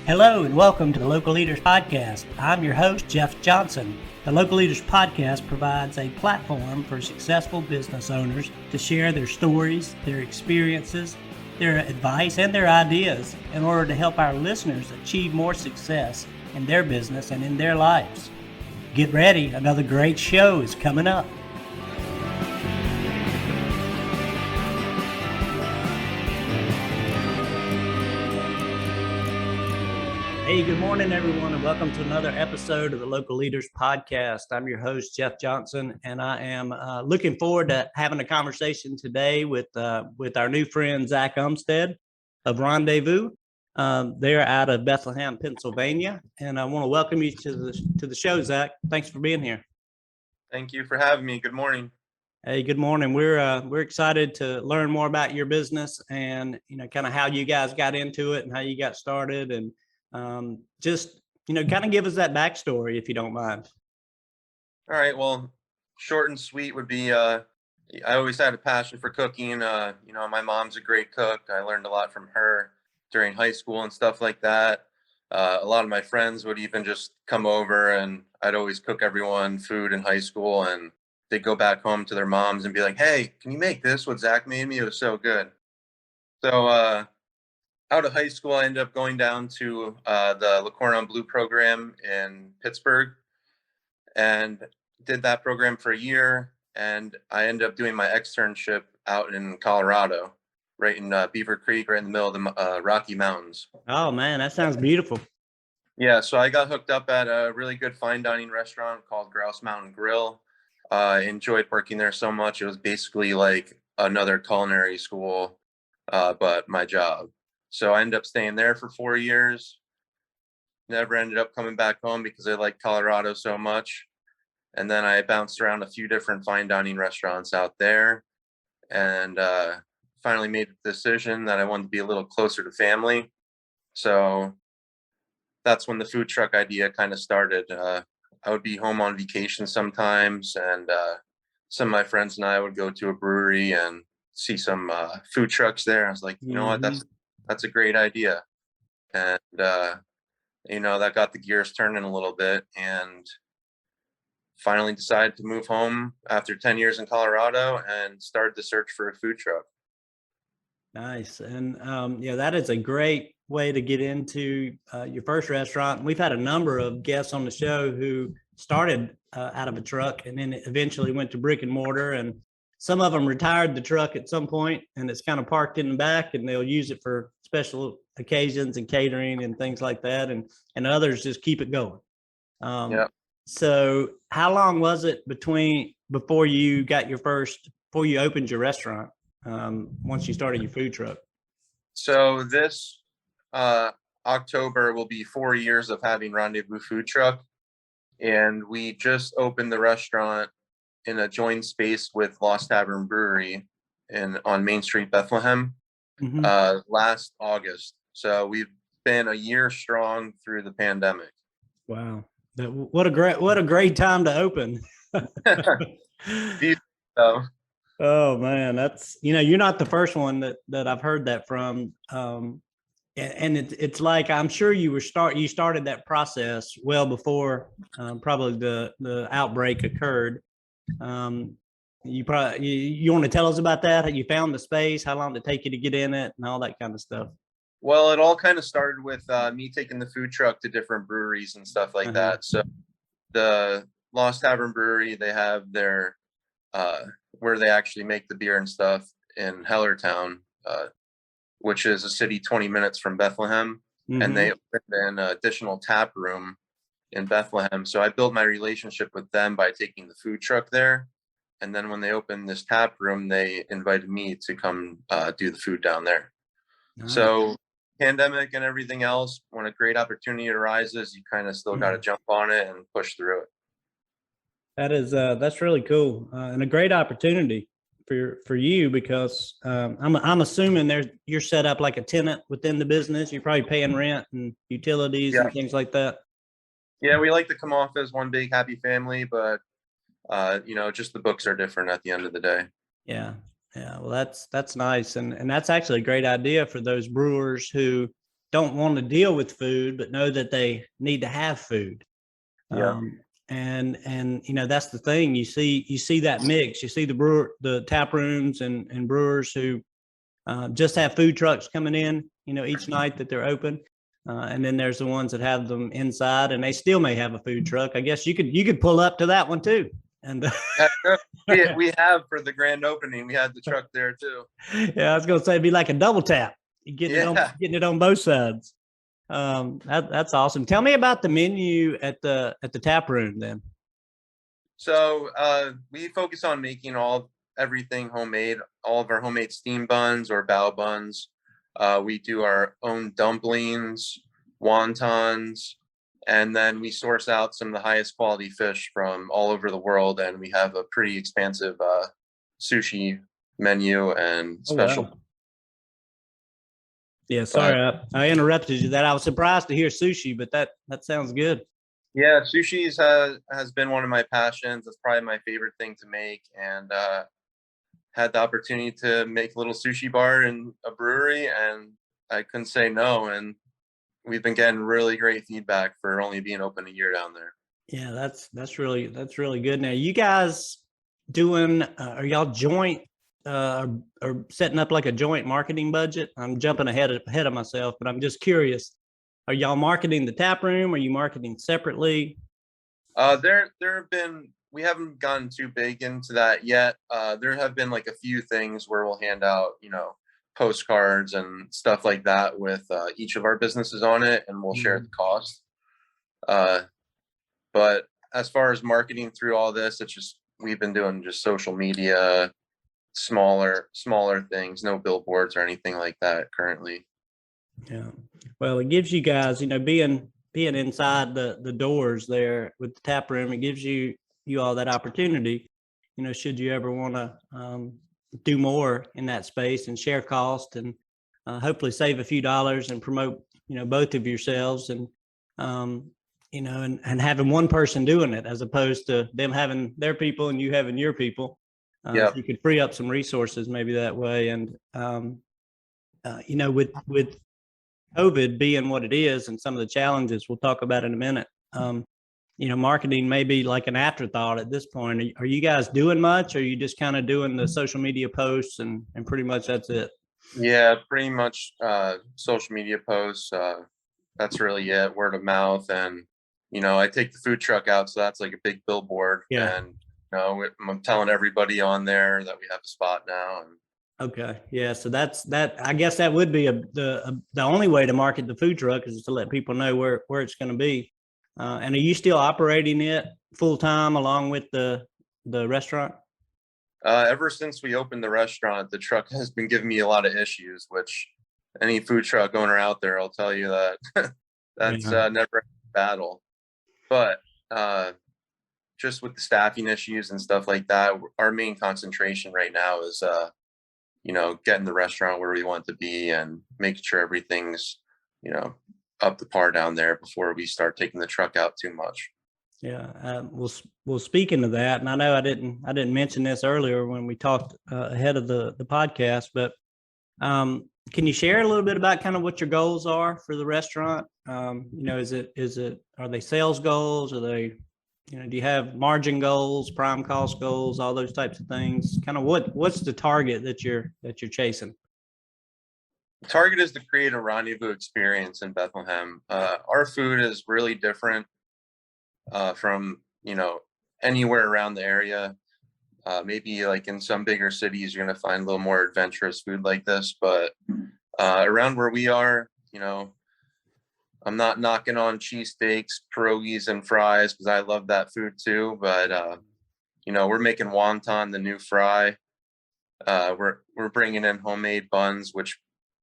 Hello and welcome to the Local Leaders Podcast. I'm your host, Jeff Johnson. The Local Leaders Podcast provides a platform for successful business owners to share their stories, their experiences, their advice, and their ideas in order to help our listeners achieve more success in their business and in their lives. Get ready, another great show is coming up. Hey, good morning, everyone, and welcome to another episode of the Local Leaders Podcast. I'm your host, Jeff Johnson, and I am looking forward to having a conversation today with our new friend, Zach Umstead of Randevoo. They're out of Bethlehem, Pennsylvania, and I want to welcome you to the show, Zach. Thanks for being here. Thank you for having me. Good morning. Hey, good morning. We're excited to learn more about your business and kind of how you guys got into it and how you got started, and just kind of give us that backstory if you don't mind. All right. Well, short and sweet would be, I always had a passion for cooking. My mom's a great cook. I learned a lot from her during high school and stuff like that. A lot of my friends would even just come over and I'd always cook everyone food in high school, and they'd go back home to their moms and be like, "Hey, can you make this? What Zach made me? It was so good." So, out of high school, I ended up going down to the Le Cordon Bleu program in Pittsburgh and did that program for a year. And I ended up doing my externship out in Colorado, right in Beaver Creek, right in the middle of the Rocky Mountains. Oh, man, that sounds beautiful. Yeah, so I got hooked up at a really good fine dining restaurant called Grouse Mountain Grill. I enjoyed working there so much. It was basically like another culinary school, but my job. So I ended up staying there for 4 years. Never ended up coming back home because I liked Colorado so much. And then I bounced around a few different fine dining restaurants out there, and finally made the decision that I wanted to be a little closer to family. So that's when the food truck idea kind of started. I would be home on vacation sometimes, and some of my friends and I would go to a brewery and see some food trucks there. I was like, you know what, that's a great idea. And, that got the gears turning a little bit, and finally decided to move home after 10 years in Colorado and started the search for a food truck. Nice. And that is a great way to get into your first restaurant. We've had a number of guests on the show who started out of a truck and then eventually went to brick and mortar, and some of them retired the truck at some point and it's kind of parked in the back and they'll use it for special occasions and catering and things like that. And others just keep it going. So how long was it before you opened your restaurant, once you started your food truck? So this October will be 4 years of having Randevoo food truck. And we just opened the restaurant in a joint space with Lost Tavern Brewery on Main Street, Bethlehem, last August. So we've been a year strong through the pandemic. Wow. What a great time to open. Oh man, that's, you're not the first one that I've heard that from. And it's like, I'm sure you started that process well before probably the outbreak occurred. You want to tell us about that? How you found the space, how long did it take you to get in it, and all that kind of stuff? Well, it all kind of started with me taking the food truck to different breweries and stuff like that. So the Lost Tavern Brewery, they have their where they actually make the beer and stuff in Hellertown, which is a city 20 minutes from Bethlehem. And they opened an additional tap room in Bethlehem. So I built my relationship with them by taking the food truck there. And then when they opened this tap room, they invited me to come do the food down there. Nice. So pandemic and everything else, when a great opportunity arises, you kind of still got to jump on it and push through it. That's really cool, and a great opportunity for you, because I'm assuming you're set up like a tenant within the business. You're probably paying rent and utilities and things like that. Yeah, we like to come off as one big happy family, but just the books are different at the end of the day. Yeah. Yeah, well, that's nice, and that's actually a great idea for those brewers who don't want to deal with food, but know that they need to have food. Yeah. And that's the thing. You see that mix. You see the tap rooms and brewers who just have food trucks coming in, each night that they're open. And then there's the ones that have them inside, and they still may have a food truck. I guess you could pull up to that one too. And We have for the grand opening, we had the truck there too. yeah, I was gonna say it'd be like a double tap. You Yeah. getting it on both sides. That's awesome. Tell me about the menu at the tap room then. So we focus on making everything homemade, all of our homemade steam buns or bao buns. We do our own dumplings, wontons, and then we source out some of the highest quality fish from all over the world. And we have a pretty expansive sushi menu and Oh special. wow. Yeah, sorry, I interrupted you. That I was surprised to hear sushi, but that sounds good. Yeah, sushi has been one of my passions. It's probably my favorite thing to make, and had the opportunity to make a little sushi bar in a brewery, and I couldn't say no. And we've been getting really great feedback for only being open a year down there. Yeah, that's really good. Now, you guys doing? Are y'all joint? Or setting up like a joint marketing budget? I'm jumping ahead of myself, but I'm just curious. Are y'all marketing the tap room? Are you marketing separately? There have been, we haven't gotten too big into that yet. There have been like a few things where we'll hand out, postcards and stuff like that with each of our businesses on it, and we'll share the cost. But as far as marketing through all this, it's just we've been doing just social media, smaller things, no billboards or anything like that currently. Yeah. Well, it gives you guys, being inside the doors there with the tap room, it gives you all that opportunity, should you ever want to do more in that space and share cost and hopefully save a few dollars and promote, both of yourselves and, and having one person doing it as opposed to them having their people and you having your people. Yeah. So you could free up some resources maybe that way. And, with COVID being what it is and some of the challenges we'll talk about in a minute, marketing may be like an afterthought at this point. Are you guys doing much? Or are you just kind of doing the social media posts and pretty much that's it? Yeah, pretty much social media posts. That's really it. Word of mouth. And, I take the food truck out. So that's like a big billboard. Yeah. And, I'm telling everybody on there that we have a spot now. And okay. Yeah. So that. I guess that would be the only way to market the food truck is to let people know where it's going to be. And are you still operating it full time along with the restaurant? Ever since we opened the restaurant, the truck has been giving me a lot of issues, which any food truck owner out there will tell you that that's never a battle. But just with the staffing issues and stuff like that, our main concentration right now is, getting the restaurant where we want to be and making sure everything's, up to par down there before we start taking the truck out too much. Yeah. Well, speaking of that, and I know I didn't mention this earlier when we talked ahead of the podcast, but can you share a little bit about kind of what your goals are for the restaurant? Are they sales goals? Are they, do you have margin goals, prime cost goals, all those types of things? Kind of what's the target that you're chasing? The target is to create a rendezvous experience in Bethlehem. Our food is really different from, anywhere around the area. Maybe like in some bigger cities, you're going to find a little more adventurous food like this, but around where we are, I'm not knocking on cheesesteaks, pierogies, and fries because I love that food too. But we're making wonton, the new fry. We're bringing in homemade buns, which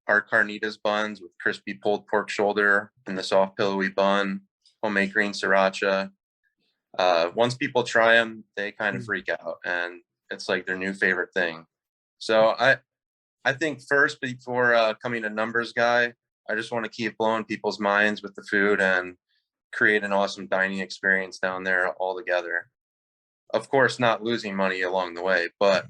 are carnitas buns with crispy pulled pork shoulder and the soft pillowy bun, homemade green sriracha. Once people try them, they kind of freak out, and it's like their new favorite thing. So I think first, before coming a numbers guy, I just want to keep blowing people's minds with the food and create an awesome dining experience down there all together. Of course, not losing money along the way, but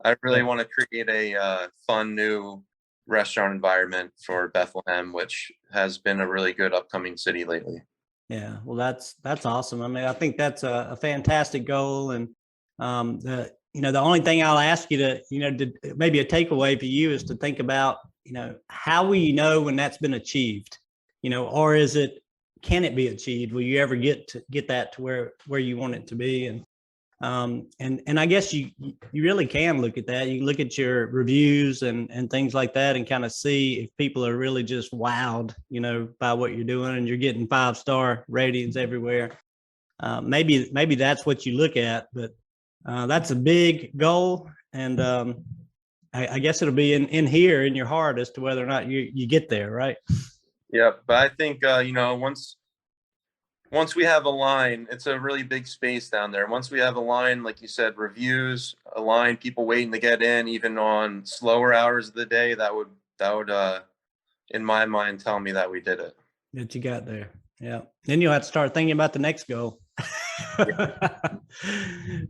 I really want to create a fun new restaurant environment for Bethlehem, which has been a really good upcoming city lately. Yeah, well, that's awesome. I mean, I think that's a fantastic goal, and the only thing I'll ask you to, maybe a takeaway for you is to think about, how will you know when that's been achieved, or can it be achieved? Will you ever get that to where you want it to be? And I guess you really can look at that. You look at your reviews and things like that, and kind of see if people are really just wowed, by what you're doing, and you're getting 5-star ratings everywhere. Maybe that's what you look at, but that's a big goal, and I guess it'll be in here in your heart as to whether or not you get there, right? Yeah, but I think once we have a line, it's a really big space down there. Once we have a line, like you said, reviews, a line, people waiting to get in, even on slower hours of the day, that would in my mind tell me that we did it. That you got there. Yeah. Then you'll have to start thinking about the next goal.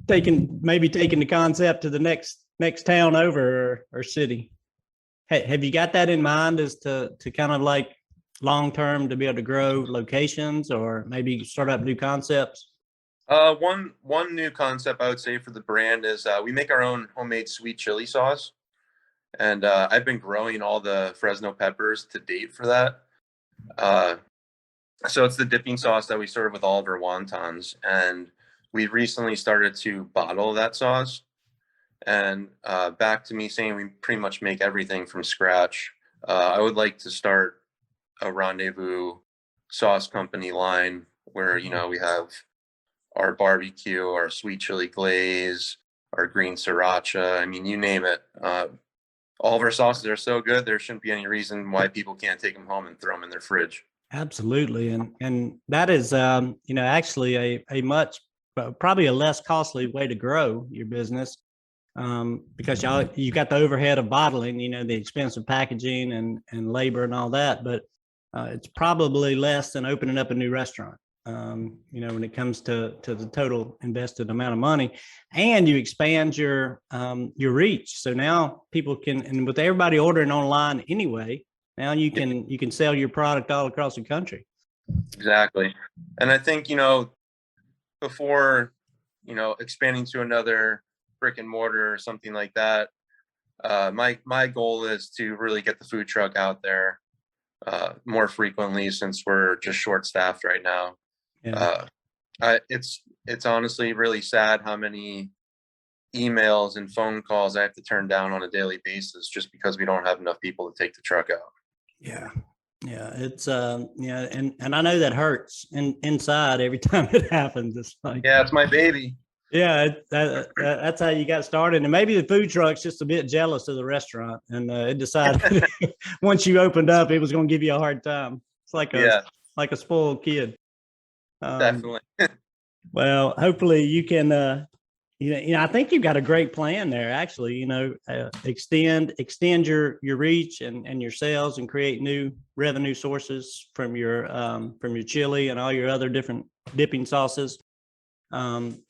taking the concept to the next town over or city. Hey, have you got that in mind as to kind of like long term to be able to grow locations, or maybe start up new concepts? One new concept I would say for the brand is we make our own homemade sweet chili sauce, and I've been growing all the Fresno peppers to date for that. So it's the dipping sauce that we serve with all of our wontons, and we recently started to bottle that sauce. And back to me saying we pretty much make everything from scratch. I would like to start a Randevoo sauce company line where we have our barbecue, our sweet chili glaze, our green sriracha. I mean, you name it. All of our sauces are so good, there shouldn't be any reason why people can't take them home and throw them in their fridge. Absolutely, and that is actually a much probably a less costly way to grow your business, because you got the overhead of bottling, the expense of packaging and labor and all that, but it's probably less than opening up a new restaurant. When it comes to the total invested amount of money, and you expand your reach. So now people can, and with everybody ordering online anyway, now you can sell your product all across the country. Exactly. And I think, before, expanding to another brick and mortar or something like that, my goal is to really get the food truck out there more frequently, since we're just short staffed right now. Yeah. It's honestly really sad how many emails and phone calls I have to turn down on a daily basis just because we don't have enough people to take the truck out. Yeah. Yeah. It's and I know that hurts inside every time it happens. It's like, yeah, it's my baby. Yeah, that's how you got started. And maybe the food truck's just a bit jealous of the restaurant, and it decided once you opened up, it was going to give you a hard time. It's like a spoiled kid. Definitely. Well, hopefully you can. I think you've got a great plan there. Actually, extend your reach and your sales, and create new revenue sources from your chili and all your other different dipping sauces.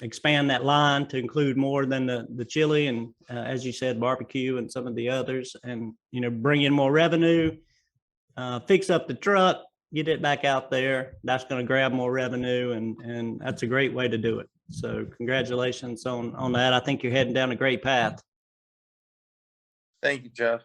Expand that line to include more than the chili, and as you said, barbecue and some of the others, and bring in more revenue. Fix up the truck, get it back out there. That's going to grab more revenue, and that's a great way to do it. So congratulations on that. I think you're heading down a great path. Thank you, Jeff.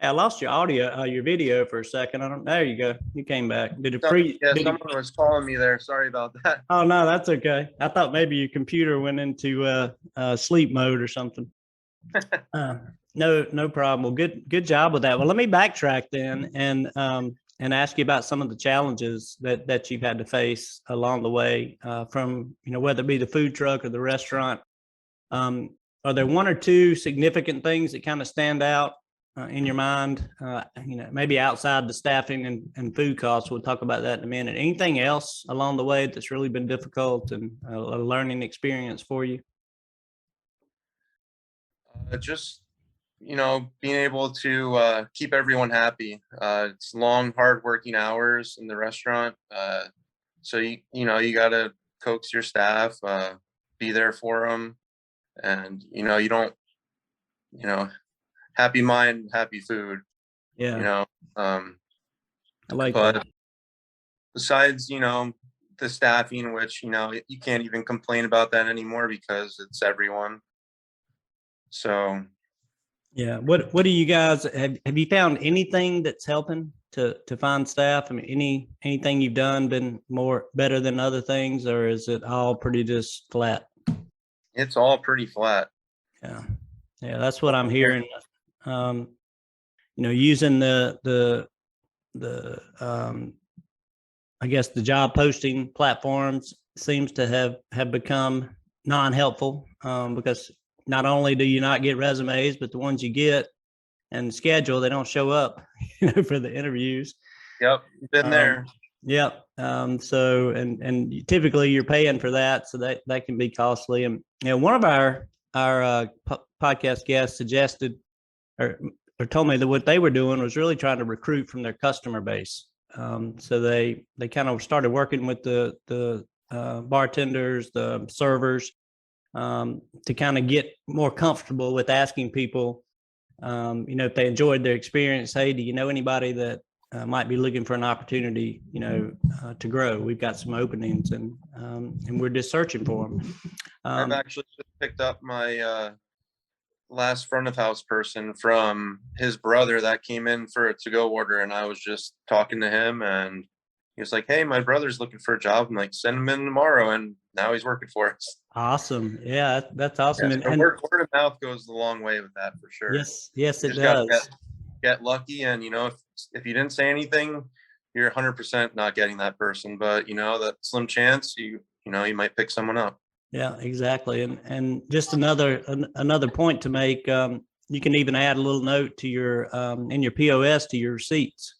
I lost your audio, your video for a second. There you go. You came back. Someone was calling me there. Sorry about that. Oh no, that's okay. I thought maybe your computer went into sleep mode or something. No problem. Well, good job with that. Well, let me backtrack then and ask you about some of the challenges that you've had to face along the way, from whether it be the food truck or the restaurant. Are there one or two significant things that kind of stand out in your mind, maybe outside the staffing and food costs? We'll talk about that in a minute. Anything else along the way that's really been difficult and a learning experience for you? Just, being able to keep everyone happy. It's long, hard working hours in the restaurant. So, you got to coax your staff, be there for them. And, you you know, happy mind, happy food, Yeah, you know. I like But that. besides, the staffing, which, you can't even complain about that anymore because it's everyone. So, Yeah. What do you guys have you found anything that's helping to find staff? I mean, anything you've done been more better than other things, or is it all pretty just flat? it's all pretty flat. Yeah. Yeah, that's what I'm hearing. Um, using the I guess the job posting platforms seems to have become non-helpful, because not only do you not get resumes, but the ones you get and schedule, they don't show up, for the interviews. Yep, been Um, there. yep. So and typically you're paying for that, so that can be costly. And one of our podcast guests suggested or told me that what they were doing was really trying to recruit from their customer base. So they kind of started working with the bartenders, the servers, to kind of get more comfortable with asking people, if they enjoyed their experience. Hey, do you know anybody that might be looking for an opportunity, to grow? We've got some openings, and we're just searching for them. I've actually just picked up my last front of house person from his brother that came in for a to-go order, and I was just talking to him, and he was like, "Hey, my brother's looking for a job." I'm like, "Send him in tomorrow," and now he's working for us. Awesome. Yeah, that's Yeah, awesome. so And word of mouth goes a long way with that for sure. yes, You it just got to does. get lucky, and if you didn't say anything, you're 100% not getting that person. But that slim chance, you might pick someone up. Yeah, exactly. And just another point to make. You can even add a little note to your in your POS to your receipts,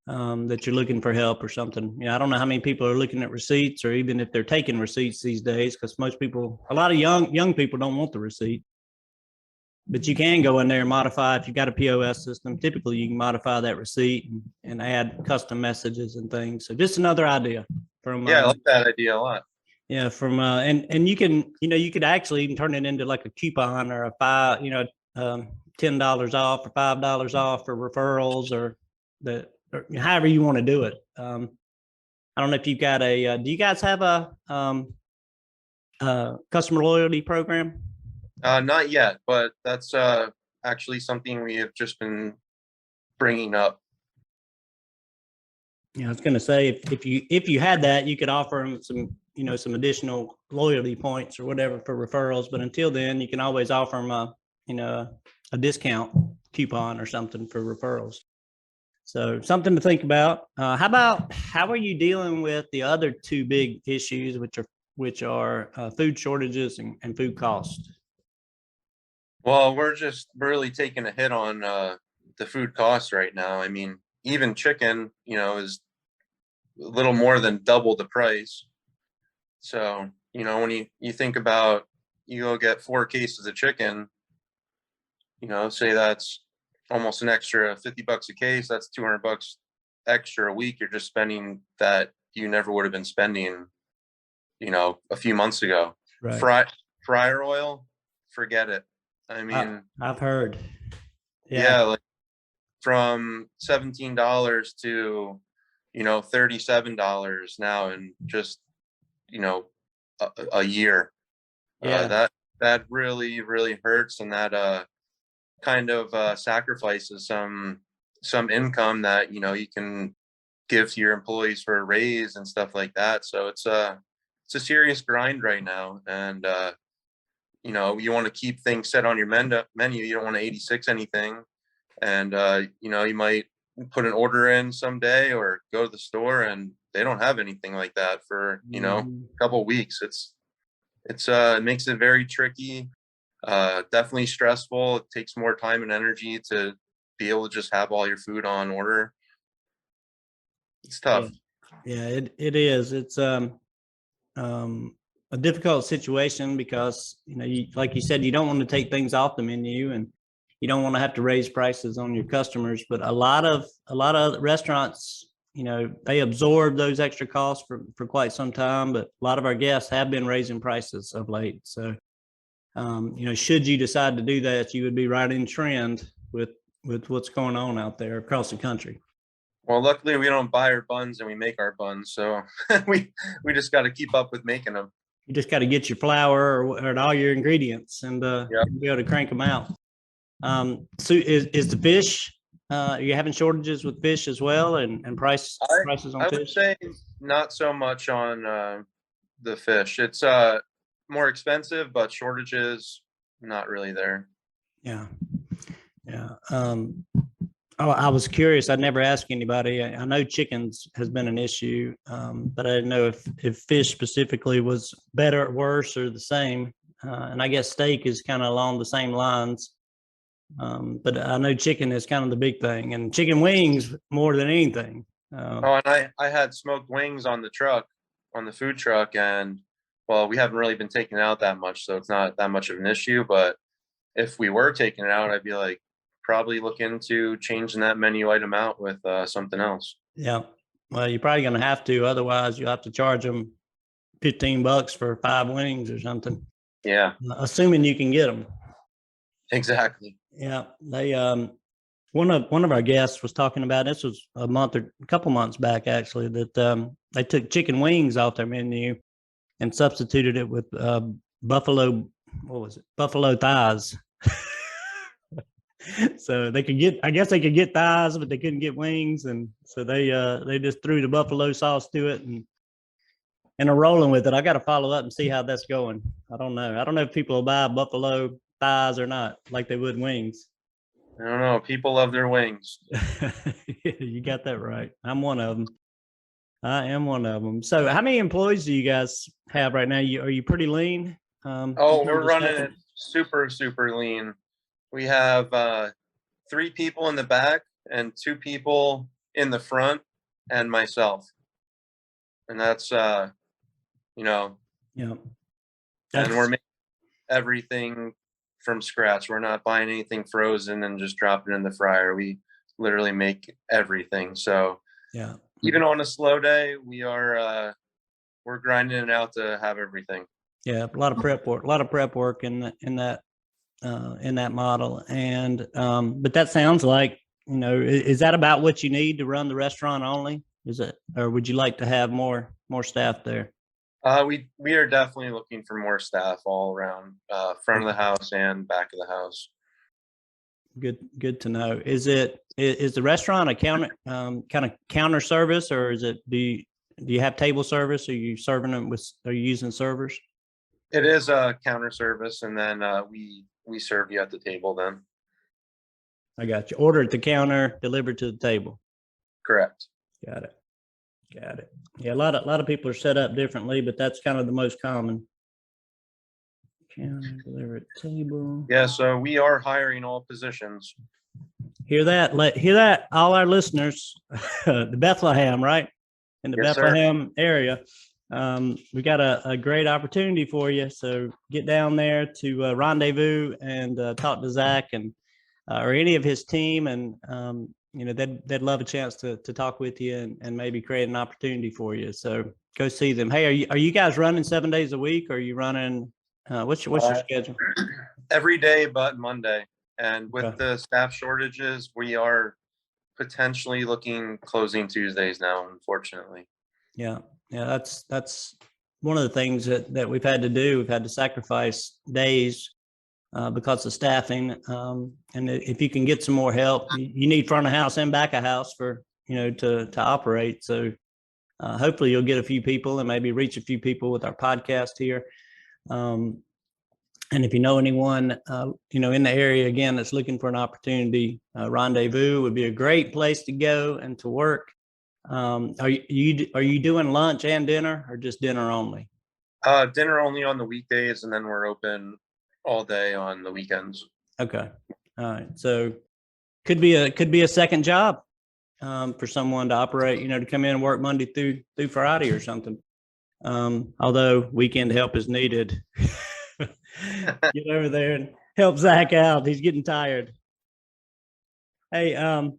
that you're looking for help or something. I don't know how many people are looking at receipts, or even if they're taking receipts these days, because a lot of young people don't want the receipt. But you can go in there and modify, if you got a POS system. Typically, you can modify that receipt and add custom messages and things. So just another idea from Yeah, I like that idea a lot. yeah, from and you can, you could actually even turn it into like a coupon or a $10 off or $5 off for referrals, or however you want to do it. I don't know if you've got do you guys have a customer loyalty program? Not yet, but that's actually something we have just been bringing up. I was going to say, if you had that, you could offer them some additional loyalty points or whatever for referrals. But until then, you can always offer them a discount coupon or something for referrals. So something to think about. How are you dealing with the other two big issues, which are food shortages and food costs? Well, we're just really taking a hit on the food costs right now. I mean, even chicken, is a little more than double the price. So, when you think about, you go get 4 cases of chicken, say that's almost an extra $50 a case. That's $200 extra a week. You're just spending that you never would have been spending, a few months ago. Right. Fryer oil, forget it. I mean, I've heard. yeah, like from $17 to $37 now in just a year. Yeah. That really really hurts, and that kind of sacrifices some income that you can give to your employees for a raise and stuff like that. So it's a serious grind right now, and you want to keep things set on your menu. You don't want to 86 anything, and you might put an order in someday or go to the store and they don't have anything like that for a couple of weeks. It makes it very tricky, definitely stressful. It takes more time and energy to be able to just have all your food on order. It's Yeah. tough. Yeah, it is. It's a difficult situation because like you said, you don't want to take things off the menu, and you don't want to have to raise prices on your customers. But a lot of restaurants, they absorb those extra costs for quite some time. But a lot of our guests have been raising prices of late. So should you decide to do that, you would be right in trend with what's going on out there across the country. Well, luckily we don't buy our buns and we make our buns, so we just got to keep up with making them. You just got to get your flour or all your ingredients and be able to crank them out. So is the fish? Are you having shortages with fish as well, and prices on I fish? would say not so much on the fish. It's more expensive, but shortages not really there. Yeah. I was curious. I'd never asked anybody. I know chickens has been an issue, but I didn't know if fish specifically was better or worse or the same. And I guess steak is kind of along the same lines. But I know chicken is kind of the big thing, and chicken wings more than anything. And I had smoked wings on the food truck, and well, we haven't really been taking it out that much, so it's not that much of an issue. But if we were taking it out, I'd be like, probably look into changing that menu item out with something else. Yeah. Well, you're probably going to have to, otherwise you'll have to charge them $15 for 5 wings or something. Yeah. Assuming you can get them. Exactly. Yeah. They, one of our guests was talking about, this was a couple months back actually, that they took chicken wings off their menu and substituted it with buffalo thighs. So they could get thighs, but they couldn't get wings, and so they just threw the buffalo sauce to it and are rolling with it. I got to follow up and see how that's going. I don't know if people will buy buffalo thighs or not, like they would wings. I don't know. People love their wings. You got that right. I'm one of them. I am one of them. So, how many employees do you guys have right now? Are you pretty lean? We're running it super, super lean. We have 3 people in the back and 2 people in the front and myself. And that's, Yeah. And we're making everything from scratch. We're not buying anything frozen and just dropping it in the fryer. We literally make everything. So yeah, even on a slow day, we're grinding it out to have everything. Yeah, a lot of prep work in that model. And but that sounds like, is that about what you need to run the restaurant only? Is it, or would you like to have more staff there? We are definitely looking for more staff all around, front of the house and back of the house. Good to know. Is the restaurant a kind of counter service, or is it, do you have table service? Are you serving them are you using servers? It is a counter service, and then we serve you at the table then. I got you. Order at the counter, delivered to the table. Correct. Got it. Yeah, a lot of people are set up differently, but that's kind of the most common. Counter, delivered table. Yeah, so we are hiring all positions. Hear that, all our listeners. The Bethlehem, right? In the Yes, Bethlehem area. We got a great opportunity for you. So get down there to Randevoo and talk to Zach and or any of his team, and they'd love a chance to talk with you and maybe create an opportunity for you. So go see them. Hey, are you guys running 7 days a week, or are you running? What's your schedule? Every day but Monday. And with the staff shortages, we are potentially closing Tuesdays now, unfortunately. Yeah, that's one of the things that we've had to do. We've had to sacrifice days because of staffing. And if you can get some more help, you need front of house and back of house for to operate. So hopefully you'll get a few people and maybe reach a few people with our podcast here. And if you know anyone, in the area again that's looking for an opportunity, Randevoo would be a great place to go and to work. Are you doing lunch and dinner, or just dinner only? Dinner only on the weekdays, and then we're open all day on the weekends. Okay, all right. So could be a second job for someone to operate. To come in and work Monday through Friday or something. Although weekend help is needed. Get over there and help Zach out. He's getting tired. Hey, I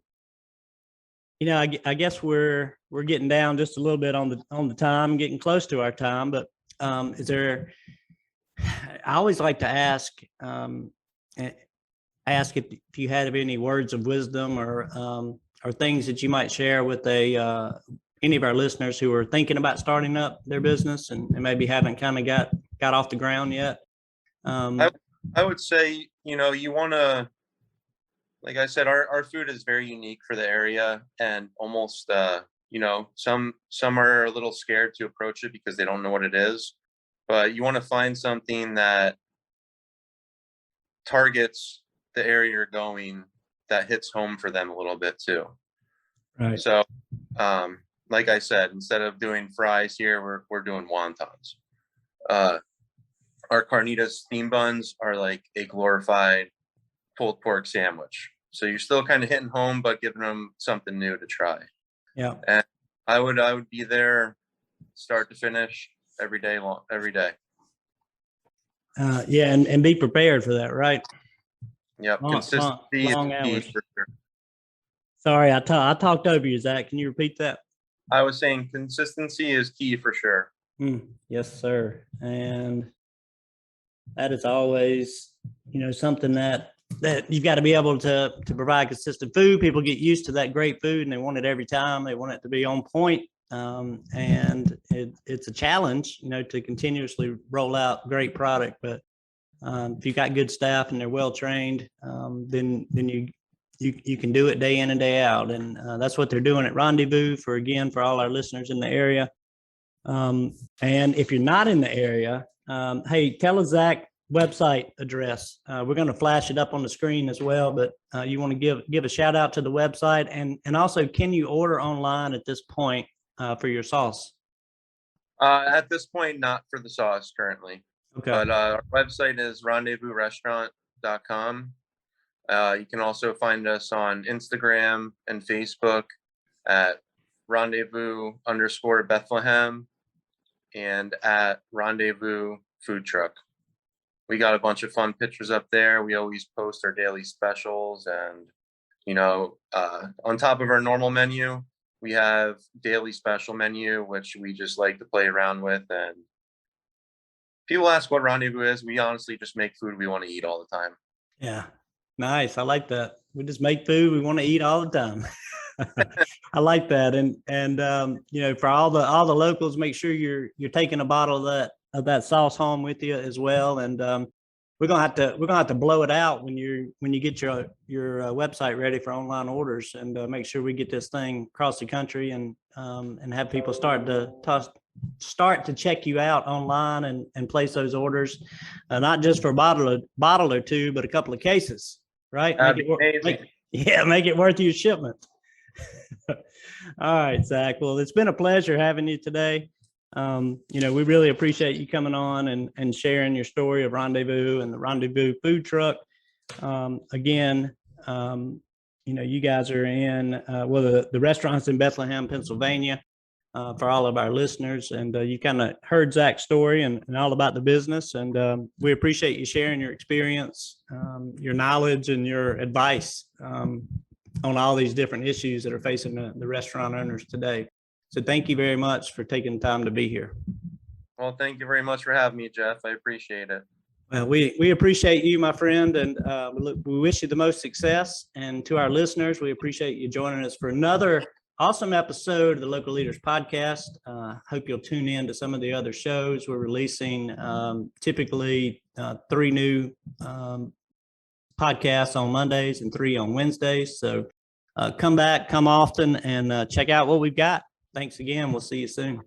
guess we're getting down just a little bit on the time, getting close to our time. But is there I always like to eh, ask if you had any words of wisdom or things that you might share with any of our listeners who are thinking about starting up their business and maybe haven't kind of got off the ground yet. I, I would say, you want to, like I said, our food is very unique for the area, and almost, some are a little scared to approach it because they don't know what it is. But you want to find something that targets the area you're going, that hits home for them a little bit too. Right. So, like I said, instead of doing fries here, we're doing wontons. Our carnitas steam buns are like a glorified pulled pork sandwich. So you're still kind of hitting home, but giving them something new to try. Yeah. And I would be there start to finish every day long, every day. Yeah. And be prepared for that. Right. Yep. Long Consistency is long key hours. for sure. Sorry, I talked over you, Zach. Can you repeat that? I was saying consistency is key for sure. Yes, sir. And that is always, something that you've got to be able to provide consistent food. People get used to that great food and they want it every time. They want it to be on point. And it's a challenge, to continuously roll out great product. But if you've got good staff and they're well trained, then you can do it day in and day out. And that's what they're doing at Randevoo for all our listeners in the area. And if you're not in the area, hey, tell us Zach website address. We're going to flash it up on the screen as well, but you want to give a shout out to the website, and also, can you order online at this point for your sauce? At this point, not for the sauce currently. Okay. But our website is randevoo-restaurant.com. You can also find us on Instagram and Facebook at Randevoo_Bethlehem and at Randevoo Food Truck. We got a bunch of fun pictures up there. We always post our daily specials, and on top of our normal menu, we have daily special menu, which we just like to play around with. And people ask what Randevoo is. We honestly just make food we want to eat all the time. Yeah. Nice. I like that. We just make food we want to eat all the time. I like that. And for all the locals, make sure you're taking a bottle of that sauce home with you as well. And we're gonna have to blow it out when you get your website ready for online orders, and make sure we get this thing across the country and have people start to check you out online and place those orders, not just for a bottle or two, but a couple of cases, right? That'd be amazing. Make it worth your shipment. All right, Zach. Well, it's been a pleasure having you today. We really appreciate you coming on and sharing your story of Randevoo and the Randevoo food truck. Again, you guys are in, the restaurant's in Bethlehem, Pennsylvania, for all of our listeners. And you kind of heard Zach's story and all about the business. And we appreciate you sharing your experience, your knowledge, and your advice on all these different issues that are facing the restaurant owners today. So thank you very much for taking the time to be here. Well, thank you very much for having me, Jeff. I appreciate it. Well, we appreciate you, my friend, and we wish you the most success. And to our listeners, we appreciate you joining us for another awesome episode of the Local Leaders Podcast. Hope you'll tune in to some of the other shows. We're releasing typically 3 new podcasts on Mondays and 3 on Wednesdays. So come often and check out what we've got. Thanks again. We'll see you soon.